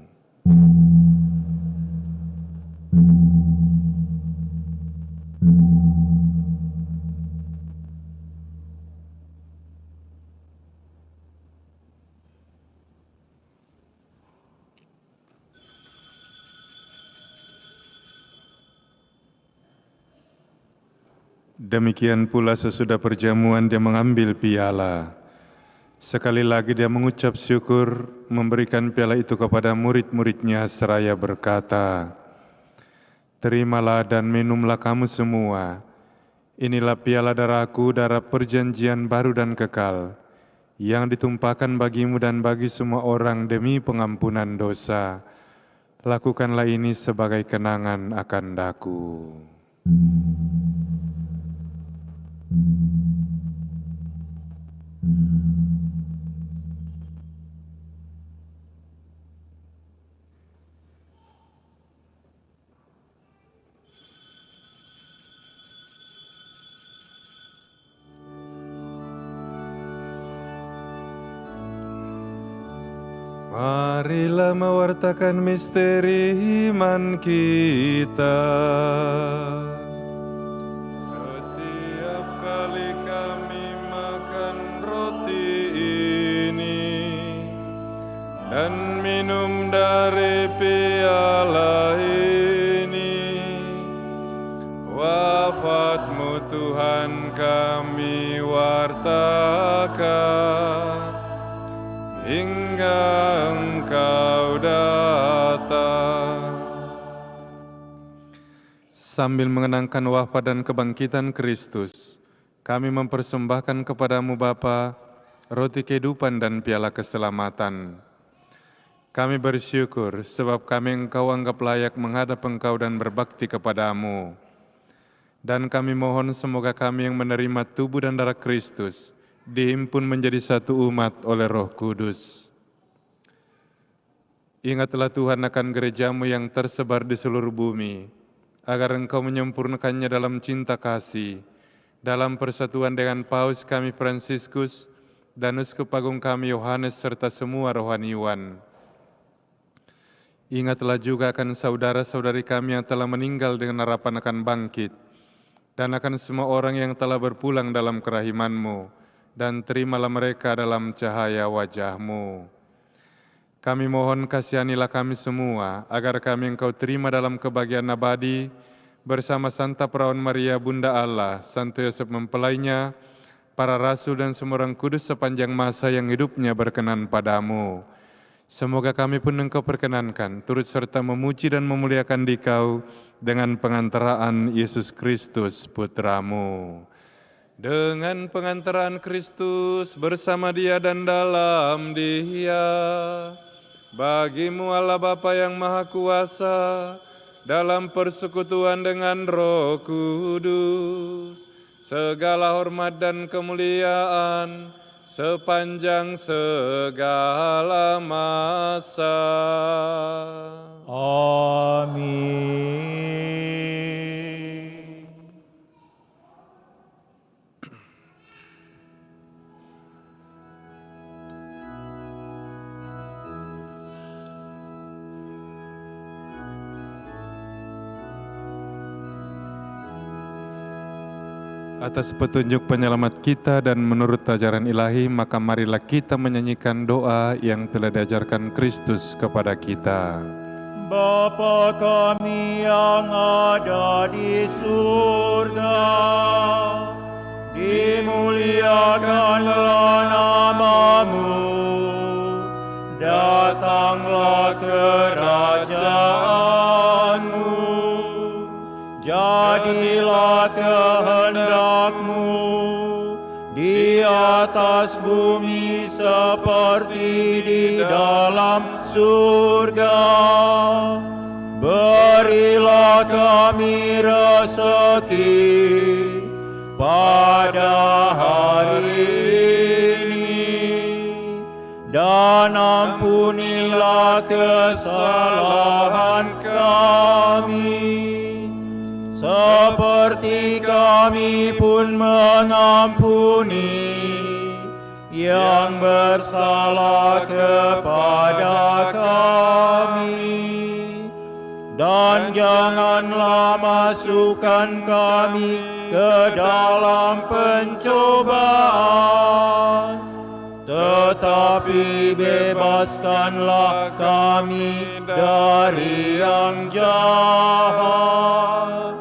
Demikian pula sesudah perjamuan Dia mengambil piala. Sekali lagi Dia mengucap syukur, memberikan piala itu kepada murid-murid-Nya seraya berkata, "Terimalah dan minumlah kamu semua. Inilah piala darah-Ku, darah perjanjian baru dan kekal, yang ditumpahkan bagimu dan bagi semua orang demi pengampunan dosa. Lakukanlah ini sebagai kenangan akan daku. Marilah mewartakan misteri iman kita. Setiap kali kami makan roti ini dan minum dari piala ini, wafat-Mu Tuhan kami wartakan hingga Engkau datang. Sambil mengenangkan wafat dan kebangkitan Kristus, kami mempersembahkan kepadamu Bapa, roti kehidupan dan piala keselamatan. Kami bersyukur sebab kami Engkau anggap layak menghadap Engkau dan berbakti kepadamu. Dan kami mohon semoga kami yang menerima tubuh dan darah Kristus dihimpun menjadi satu umat oleh Roh Kudus. Ingatlah Tuhan akan gereja-Mu yang tersebar di seluruh bumi, agar Engkau menyempurnakannya dalam cinta kasih, dalam persatuan dengan Paus kami Fransiskus dan Uskup Agung kami Yohanes serta semua rohaniwan. Ingatlah juga akan saudara-saudari kami yang telah meninggal dengan harapan akan bangkit, dan akan semua orang yang telah berpulang dalam kerahiman-Mu, dan terimalah mereka dalam cahaya wajah-Mu. Kami mohon kasihanilah kami semua, agar kami Engkau terima dalam kebahagiaan abadi, bersama Santa Perawan Maria Bunda Allah, Santo Yosef mempelainya, para rasul dan semua orang kudus sepanjang masa yang hidupnya berkenan padamu. Semoga kami pun Engkau perkenankan, turut serta memuji dan memuliakan Dikau dengan pengantaraan Yesus Kristus Putra-Mu. Dengan pengantaraan Kristus bersama Dia dan dalam Dia, bagi-Mu Allah Bapa yang Maha Kuasa, dalam persekutuan dengan Roh Kudus, segala hormat dan kemuliaan sepanjang segala masa. Amin. Atas petunjuk penyelamat kita dan menurut ajaran ilahi, maka marilah kita menyanyikan doa yang telah diajarkan Kristus kepada kita. Bapa kami yang ada di surga, dimuliakanlah nama-Mu, datanglah kerajaan-Mu, jadilah kehendak-Mu di atas bumi seperti di dalam surga. Berilah kami rezeki pada hari ini, dan ampunilah kesalahan kami, seperti kami pun mengampuni yang bersalah kepada kami. Dan janganlah masukkan kami ke dalam pencobaan, tetapi bebaskanlah kami dari yang jahat.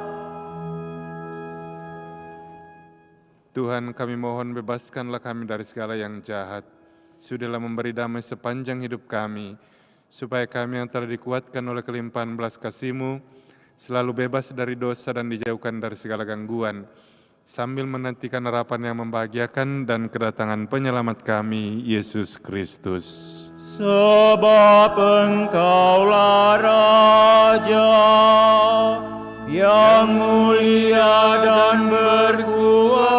Tuhan, kami mohon bebaskanlah kami dari segala yang jahat. Sudahlah memberi damai sepanjang hidup kami, supaya kami yang telah dikuatkan oleh kelimpahan belas kasih-Mu selalu bebas dari dosa dan dijauhkan dari segala gangguan, sambil menantikan harapan yang membahagiakan dan kedatangan penyelamat kami, Yesus Kristus. Sebab Engkaulah Raja yang mulia dan berkuasa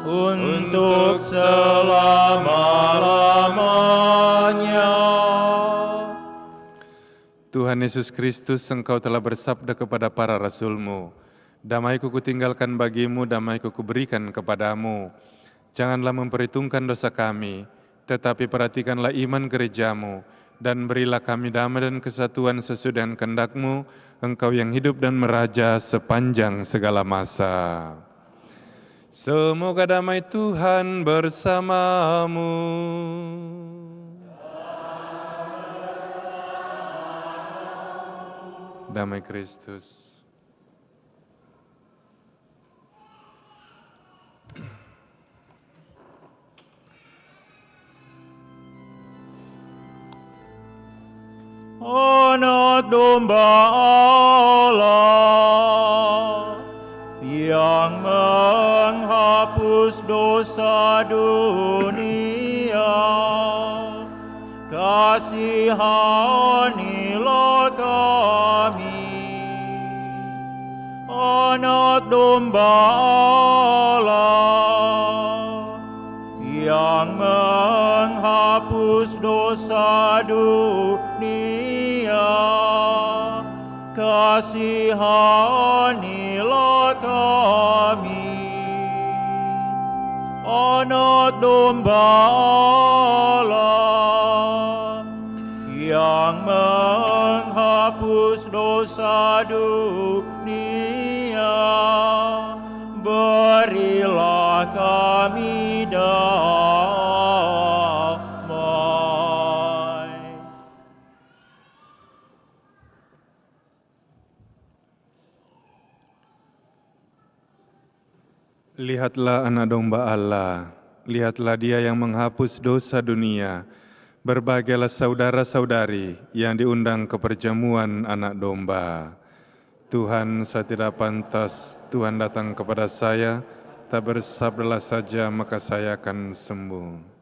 untuk selama-lamanya. Tuhan Yesus Kristus, Engkau telah bersabda kepada para rasul-Mu, damai-Ku kutinggalkan bagimu, damai-Ku kuberikan kepadamu. Janganlah memperhitungkan dosa kami, tetapi perhatikanlah iman gereja-Mu, dan berilah kami damai dan kesatuan sesuai dengan kehendak-Mu, Engkau yang hidup dan meraja sepanjang segala masa. Semoga damai Tuhan bersamamu. Damai Kristus. Anak domba Allah yang menghapus dosa dunia, kasihanilah kami. Anak domba Allah yang menghapus dosa dunia, kasihanilah kami. Anak domba Allah yang menghapus dosa dunia, berilah kami damai. Lihatlah anak domba Allah, lihatlah Dia yang menghapus dosa dunia. Berbahagialah saudara-saudari yang diundang ke perjamuan anak domba. Tuhan, saya tidak pantas Tuhan datang kepada saya, tak bersabdalah saja maka saya akan sembuh.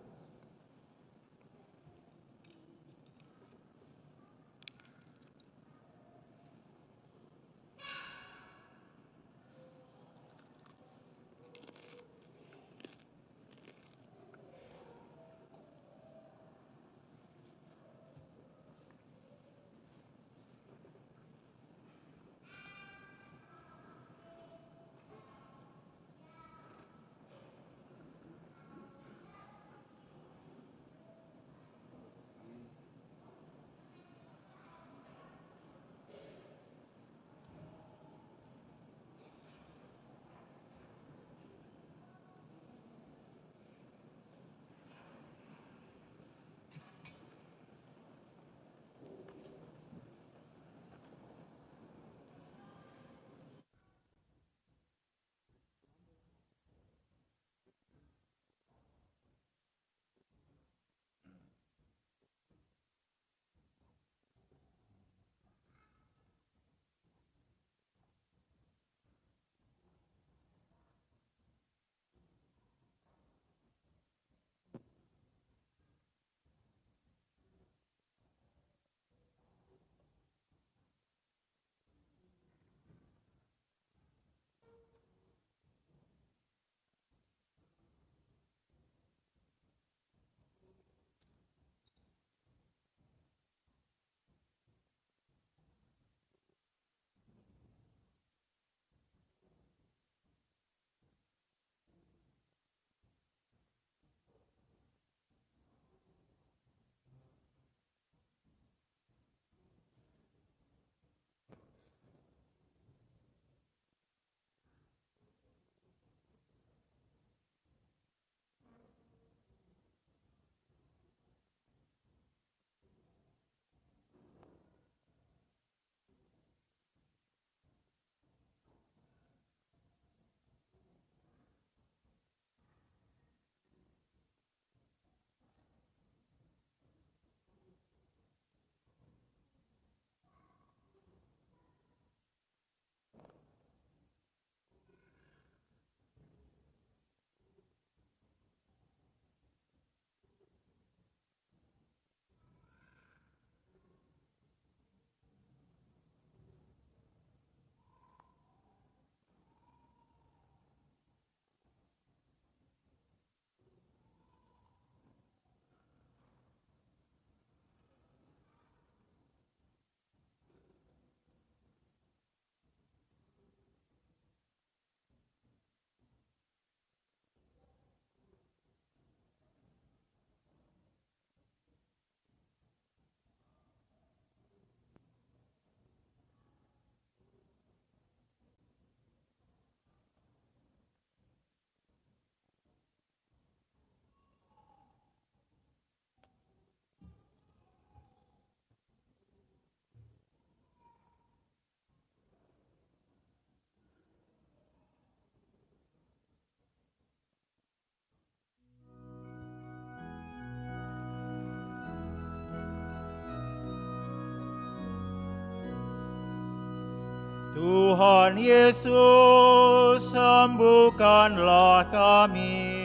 Tuhan Yesus, sembuhkanlah kami.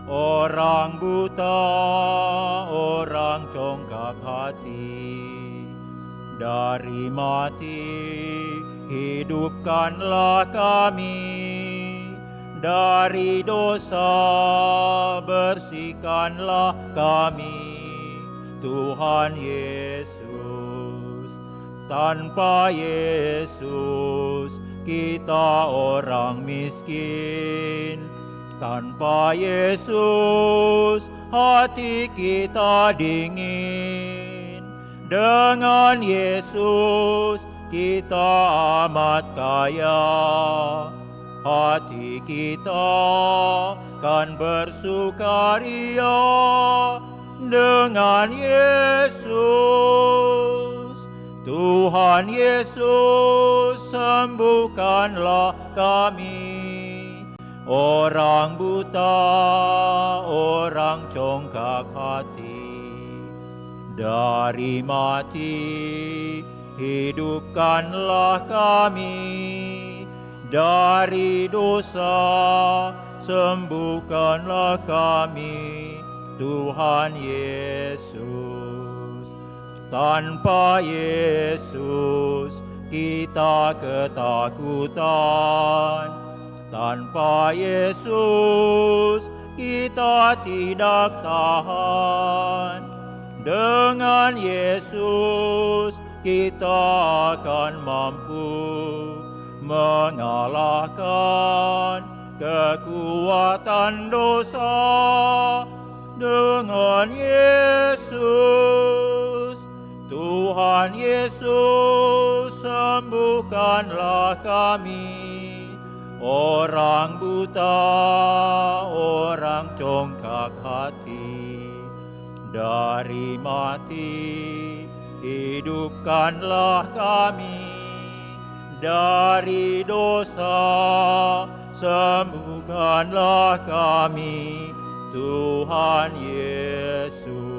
Orang buta, orang congkak hati, dari mati hidupkanlah kami. Dari dosa bersihkanlah kami, Tuhan Yesus. Tanpa Yesus kita orang miskin. Tanpa Yesus hati kita dingin. Dengan Yesus kita amat kaya. Hati kita kan bersukaria dengan Yesus. Tuhan Yesus, sembuhkanlah kami. Orang buta, orang congkak hati, dari mati hidupkanlah kami. Dari dosa sembuhkanlah kami, Tuhan Yesus. Tanpa Yesus kita ketakutan. Tanpa Yesus kita tidak tahan. Dengan Yesus kita akan mampu mengalahkan kekuatan dosa. Dengan Yesus, Tuhan Yesus, sembuhkanlah kami. Orang buta, orang congkak hati, dari mati hidupkanlah kami. Dari dosa sembuhkanlah kami, Tuhan Yesus.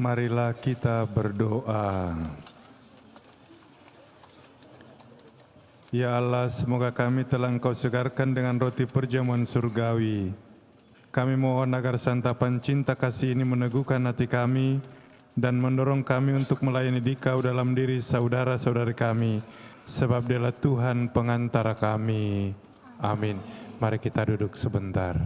Marilah kita berdoa. Ya Allah, semoga kami telah Engkau segarkan dengan roti perjamuan surgawi. Kami mohon agar santapan cinta kasih ini meneguhkan hati kami dan mendorong kami untuk melayani Dikau dalam diri saudara-saudari kami, sebab Dialah Tuhan pengantara kami. Amin. Mari kita duduk sebentar.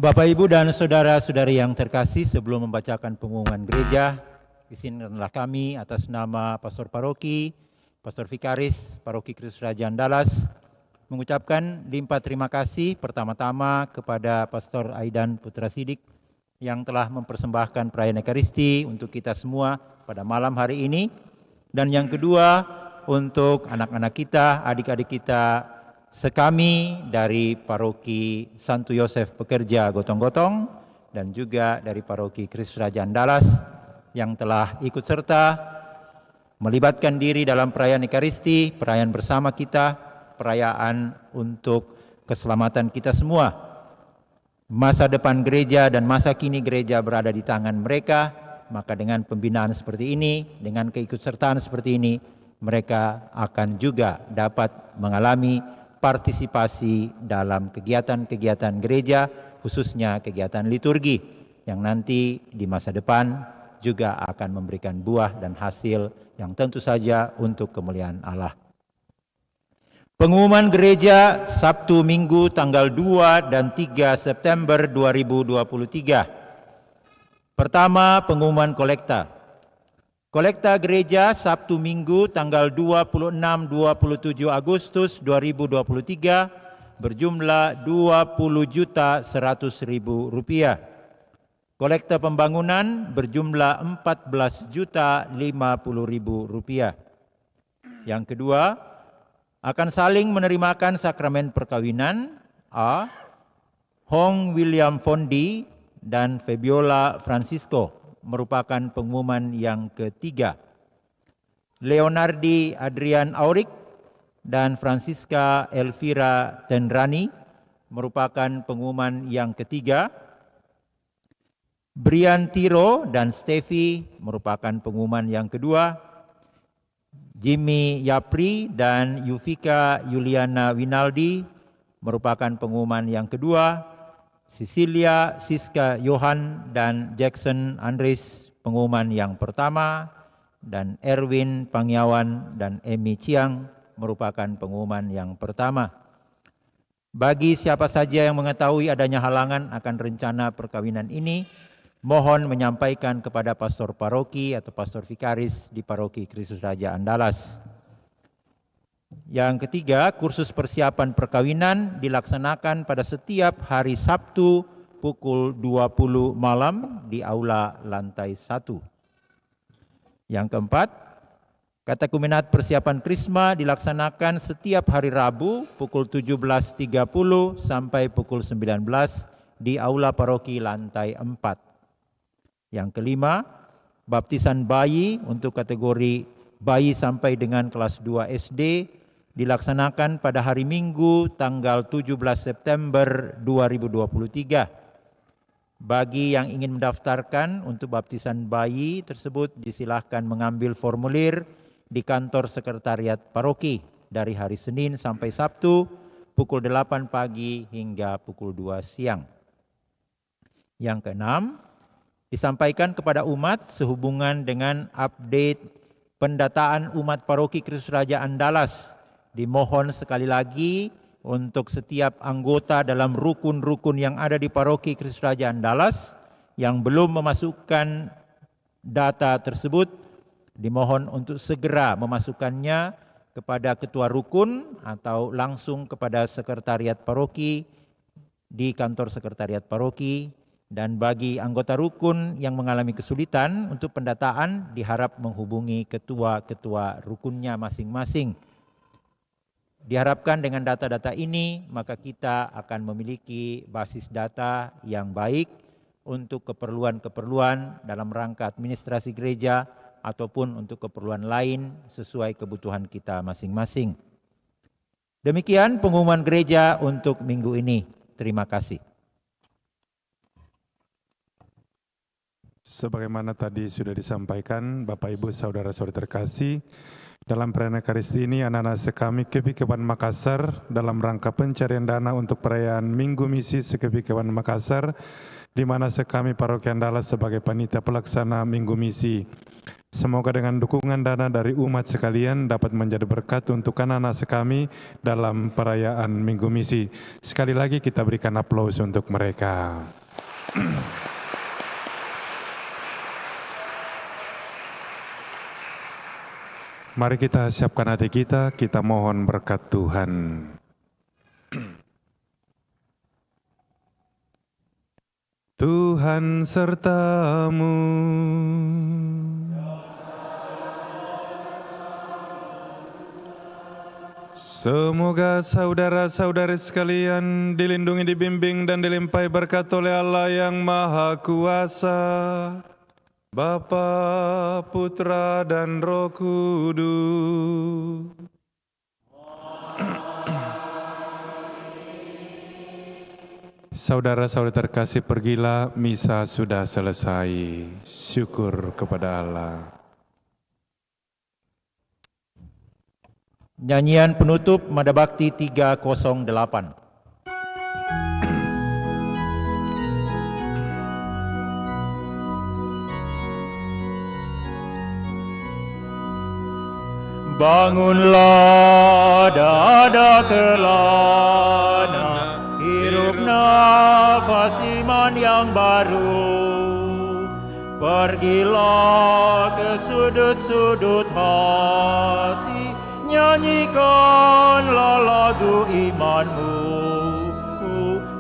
Bapak, Ibu, dan saudara-saudari yang terkasih, sebelum membacakan pengumuman gereja, izinkanlah kami atas nama Pastor Paroki, Pastor Vikaris, Paroki Kristus Raja Andalas, mengucapkan limpah terima kasih pertama-tama kepada Pastor Aidan Putra Sidik yang telah mempersembahkan perayaan Ekaristi untuk kita semua pada malam hari ini. Dan yang kedua, untuk anak-anak kita, adik-adik kita sekami dari Paroki Santo Yosef Pekerja Gotong-Gotong dan juga dari Paroki Kristus Raja Andalas yang telah ikut serta melibatkan diri dalam perayaan Ekaristi, perayaan bersama kita, perayaan untuk keselamatan kita semua. Masa depan gereja dan masa kini gereja berada di tangan mereka, maka dengan pembinaan seperti ini, dengan keikutsertaan seperti ini, mereka akan juga dapat mengalami partisipasi dalam kegiatan-kegiatan gereja, khususnya kegiatan liturgi yang nanti di masa depan juga akan memberikan buah dan hasil yang tentu saja untuk kemuliaan Allah. Pengumuman gereja Sabtu Minggu tanggal 2 dan 3 September 2023. Pertama, pengumuman kolekta. Kolekta gereja Sabtu Minggu tanggal 26-27 Agustus 2023 berjumlah Rp20.100.000. Kolekta pembangunan berjumlah Rp14.050.000. Yang kedua, akan saling menerimakan sakramen perkawinan A. Hong William Fondi dan Fabiola Francisco, merupakan pengumuman yang ketiga. Leonardi Adrian Aurik dan Francisca Elvira Tendrani, merupakan pengumuman yang ketiga. Brian Tiro dan Steffi, merupakan pengumuman yang kedua. Jimmy Yapri dan Yuvika Yuliana Winaldi, merupakan pengumuman yang kedua. Cecilia Siska Johan dan Jackson Andres, pengumuman yang pertama. Dan Erwin Pangyawan dan Emi Chiang, merupakan pengumuman yang pertama. Bagi siapa saja yang mengetahui adanya halangan akan rencana perkawinan ini, mohon menyampaikan kepada pastor paroki atau pastor vikaris di Paroki Kristus Raja Andalas. Yang ketiga, kursus persiapan perkawinan dilaksanakan pada setiap hari Sabtu pukul 20 malam di aula lantai 1. Yang keempat, katekumenat persiapan Krisma dilaksanakan setiap hari Rabu pukul 17.30 sampai pukul 19 di aula paroki lantai 4. Yang kelima, baptisan bayi untuk kategori bayi sampai dengan kelas 2 SD dilaksanakan pada hari Minggu tanggal 17 September 2023. Bagi yang ingin mendaftarkan untuk baptisan bayi tersebut, disilahkan mengambil formulir di kantor sekretariat paroki dari hari Senin sampai Sabtu pukul 8 pagi hingga pukul 2 siang. Yang keenam, disampaikan kepada umat sehubungan dengan update pendataan umat Paroki Kristus Raja Andalas. Dimohon sekali lagi untuk setiap anggota dalam rukun-rukun yang ada di Paroki Kristus Raja Andalas yang belum memasukkan data tersebut, dimohon untuk segera memasukkannya kepada ketua rukun atau langsung kepada sekretariat paroki di kantor sekretariat paroki. Dan bagi anggota rukun yang mengalami kesulitan untuk pendataan, diharap menghubungi ketua-ketua rukunnya masing-masing. Diharapkan dengan data-data ini, maka kita akan memiliki basis data yang baik untuk keperluan-keperluan dalam rangka administrasi gereja ataupun untuk keperluan lain sesuai kebutuhan kita masing-masing. Demikian pengumuman gereja untuk minggu ini. Terima kasih. Sebagaimana tadi sudah disampaikan, Bapak Ibu Saudara-saudara terkasih, dalam perayaan Ekaristi ini anak-anak sekami KPKP Makassar dalam rangka pencarian dana untuk perayaan Minggu Misi KPKP Makassar, di mana sekami Paroki Andalas sebagai panitia pelaksana Minggu Misi. Semoga dengan dukungan dana dari umat sekalian dapat menjadi berkat untuk anak-anak sekami dalam perayaan Minggu Misi. Sekali lagi kita berikan aplaus untuk mereka. Mari kita siapkan hati kita mohon berkat Tuhan. Tuhan sertamu. Semoga saudara-saudari sekalian dilindungi, dibimbing, dan dilimpahi berkat oleh Allah yang Maha Kuasa, Bapa, Putra, dan Roh Kudus. Saudara-saudara terkasih, pergilah, misa sudah selesai. Syukur kepada Allah. Nyanyian penutup Mada Bakti 308. Bangunlah dada kelana, hirup nafas iman yang baru. Pergilah ke sudut-sudut hati, nyanyikanlah lagu imanmu.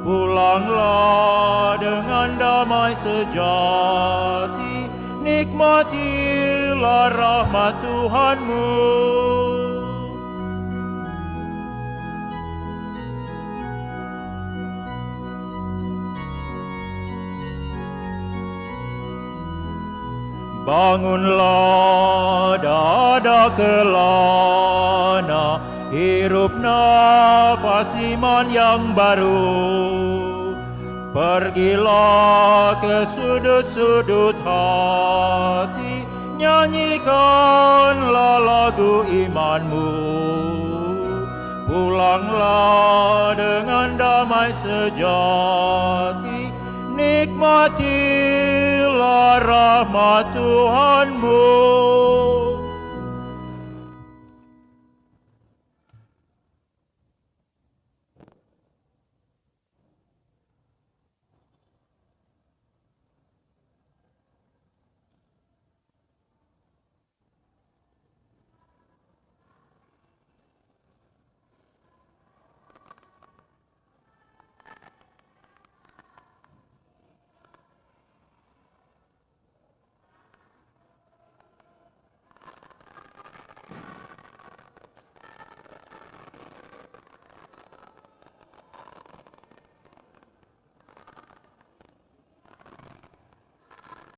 Pulanglah dengan damai sejati, nikmatilah rahmat Tuhanmu. Bangunlah dada kelana, hirup nafas iman yang baru. Pergilah ke sudut-sudut hati, nyanyikanlah lagu imanmu. Pulanglah dengan damai sejati, nikmatilah rahmat Tuhanmu.